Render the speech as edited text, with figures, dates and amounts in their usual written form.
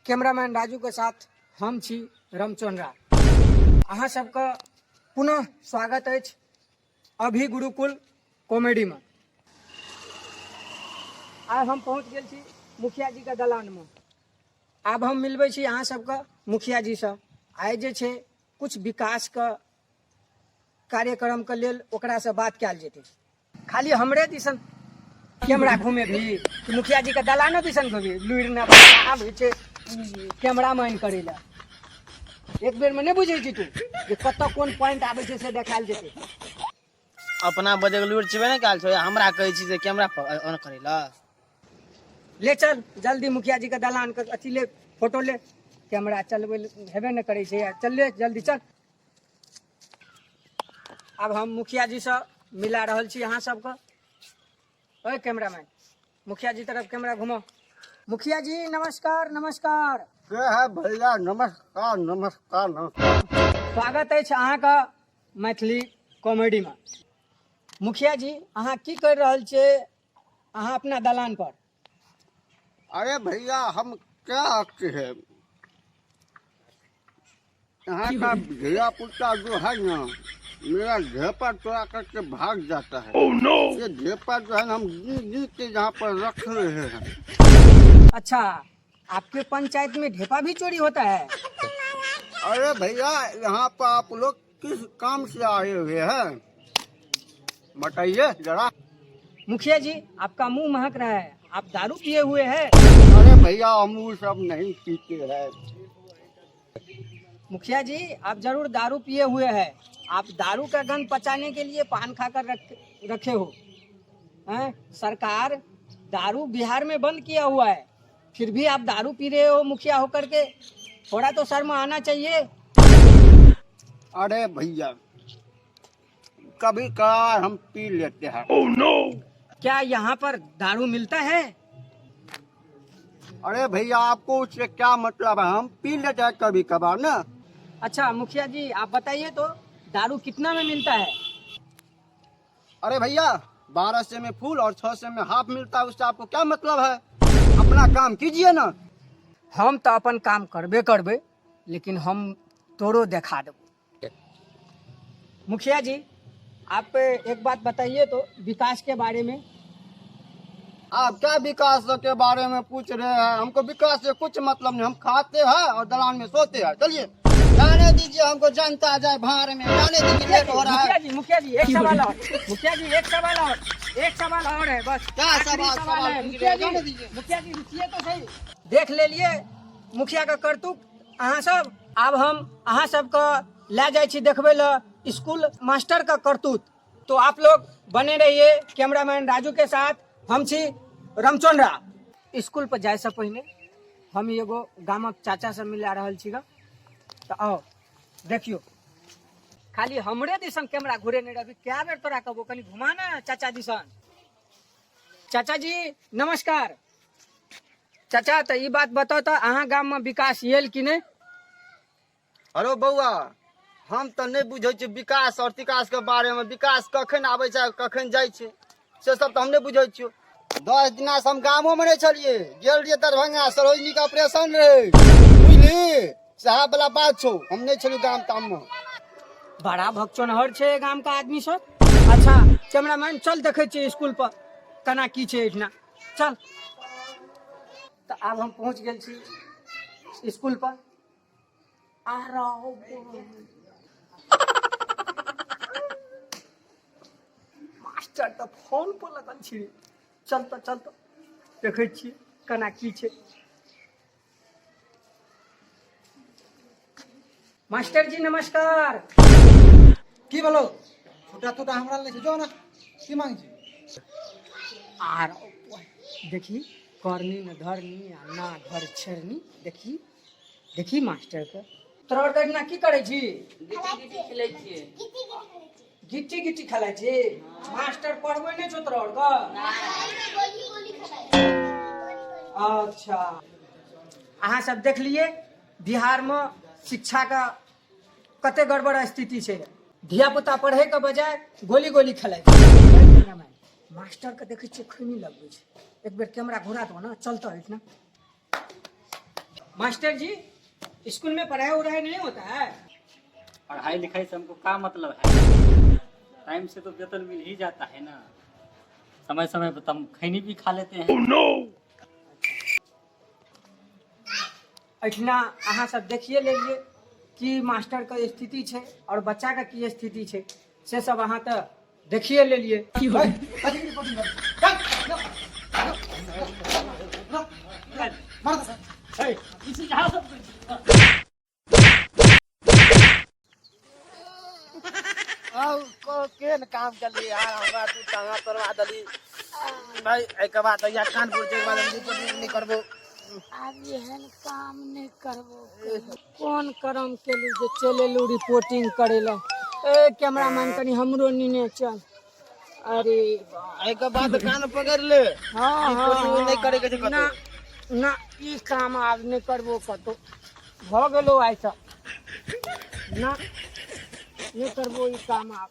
Cameraman Raju के साथ हम छी रमचंद्रा। अहाँ सबका पुनः स्वागत है अभी गुरुकुल कॉमेडी में। आज हम पहुँच गए छी मुखिया जी के दलान में। अब हम मिलबे छी अहाँ सबका मुखिया जी से। आइ जे छे कुछ विकास का कार्यक्रम के लेल ओकरा से बात कयल जेतै। खाली हमरे दिसन कैमरा घूमे भी कि मुखिया जी के दलान दिसन घूमे लुइर न आबै छे कैमरा मैन करे ला। एक बेर में नहीं बुझे छी तू जे कत कोन पॉइंट आबै छे से देखायल जेतै। अपना बजे के लुइर छिबे ने काल छो हमरा कहै छी जे कैमरा ऑन करे ला। ले चल जल्दी मुखिया जी के दलान के अथी ले फोटो ले। कैमरा चलबे हेबे न करे छे। चल ले जल्दी चल। अब हम मुखिया जी से मिला रहल छी अहाँ सबके। ओए कैमरामैन मुखिया जी तरफ कैमरा घुमाओ। मुखिया जी नमस्कार नमस्कार। के है भैया? नमस्कार नमस्कार नमस्कार। स्वागत है अहाँ का मैथिली कॉमेडी में। मुखिया जी अहाँ की कर रहल छे अहाँ अपना दलान पर? अरे भैया हम क्या कहे, यहाँ का धिया पुता जो है ना मेरा ढेपा चोरा करके भाग जाता है। oh, no! ये ढेपा जो है ना हम गिन गिन के यहाँ पर रख रहे हैं। अच्छा आपके पंचायत में ढेपा भी चोरी होता है? अरे भैया यहाँ पर आप लोग किस काम से आए हुए हैं बताइए जरा। मुखिया जी आपका मुंह महक रहा है, आप दारू पिए हुए हैं? अरे भैया हम वो सब नहीं पीते हैं। मुखिया जी आप जरूर दारू पिए हुए हैं। आप दारू का गंध पचाने के लिए पान खाकर रखे हो हैं? सरकार दारू बिहार में बंद किया हुआ है, फिर भी आप दारू पी रहे हो मुखिया होकर के। थोड़ा तो शर्म आना चाहिए। अरे भैया कभी कभार हम पी लेते हैं। oh, no! क्या यहाँ पर दारू मिलता है? अरे भैया आपको उससे क्या मतलब है, हम पी लेते हैं कभी कभार ना। अच्छा मुखिया जी आप बताइए तो दारू कितना में मिलता है? अरे भैया 12 से में फुल और 6 से में हाफ मिलता है, उससे आपको क्या मतलब है? अपना काम कीजिए ना। हम तो अपन काम करबे लेकिन हम तोरो देखा देबो। मुखिया जी आप एक बात बताइए तो विकास के बारे में। आप क्या विकास के बारे में पूछ रहे हैं? हमको विकास से कुछ मतलब नहीं, हम खाते हैं और दलान में सोते हैं। चलिए जाने दीजिए, हमको जनता जाए भाड़ में, जाने दीजिए, लेट हो रहा है। मुखिया जी एक सवाल और। मुखिया जी एक सवाल और है बस। क्या सवाल है? मुखिया जी रुकिए तो सही। देख ले लिए मुखिया का करतूत अहाँ सब। अब हम अहाँ सबका ले जाए छी देखबे ला स्कूल मास्टर का करतूत। तो आप लोग बने रहिए कैमरामैन राजू के साथ। हम छी रमचंद्रा। स्कूल पर जाए से पहले हम एगो गामक चाचा से मिला रहल छी। तो आओ देखियो खाली हमरे दिसन कैमरा घुरे नहीं रही। क्या बेर तोरा कहबो कनी घुमा ना चाचा दिसन। चाचा जी नमस्कार। चाचा तो ये बात बताओ तो अहाँ गाम में विकास येल कि नहीं? अरे बउआ हम तो नहीं बुझे छी विकास और तिकास के बारे में। विकास कखन आवे छै कखन जाय छै से सब तो हम नहीं बुझे छियो। 10 दिना से हम गामो में नहीं चलिए, गेल रहिए दरभंगा, सरोजनी का ऑपरेशन रहे, बुझली साहब वाला बात छो। हम नहीं चलू गाम ताम में। बड़ा भक्चोनहर छे गाम का आदमी सब। अच्छा कैमरामैन चल देखे छे स्कूल पर कना की छे इतना। चल तो अब हम पहुंच गए छी स्कूल पर। आ रहो मास्टर तो फोन पर लगल छी। चल तो देखे छी कना की छे। मास्टर जी नमस्कार। की बोलो छोटा छोटा हमरा ले जो ना की मांग छी? आ देखी करनी न धरनी आ ना घर छेड़नी। देखी मास्टर के तोर देखना की करे छी? गिट्टी खेलै छी। गिट्टी खेलै छी? मास्टर पढ़बै नै छौ तोर का? अच्छा अहाँ सब देख लिए बिहार में शिक्षा का कते गड़बड़ स्थिति छे। धिया पुता पढ़े के बजाय गोली खेलै छै। मास्टर के देखे छियै खैनी लगबै छै। एक बेर कैमरा घुरा दो ना, चलता है इतना। मास्टर जी, स्कूल में पढ़ाई उढ़ाई नहीं होता है? पढ़ाई लिखाई से हमको क्या मतलब है? टाइम से तो वेतन मिल ही जाता है ना, समय समय पर हम खैनी भी खा लेते हैं। एठना अहाँ सब देखिए लेलिए कि मास्टर के स्थिति छै और बच्चा के की स्थिति छै, से सब अहाँ तो देखिए लेलिए। कथी के रिपोर्टिंग कर? मार दे सर। ए, इसी जहाँ सब केन काम कर ली यार, हमरा तू टांगा परवा दली भाई। एक बात या कानपुर के बाद हम रिपोर्टिंग नहीं करबो। अब एहन काम नहीं करबो। कौन करम केलू जे चलेलू रिपोर्टिंग करे ला? ए कैमरामैन कनी हमरो नीने चल। अरे एक बात कान पकड़ ले। हाँ रिपोर्टिंग नहीं करे के छै ना कतो। ना, ई काम आब नहीं करबो कतो। भ गेलो आइ सब ना, नहीं करबो ई काम आब।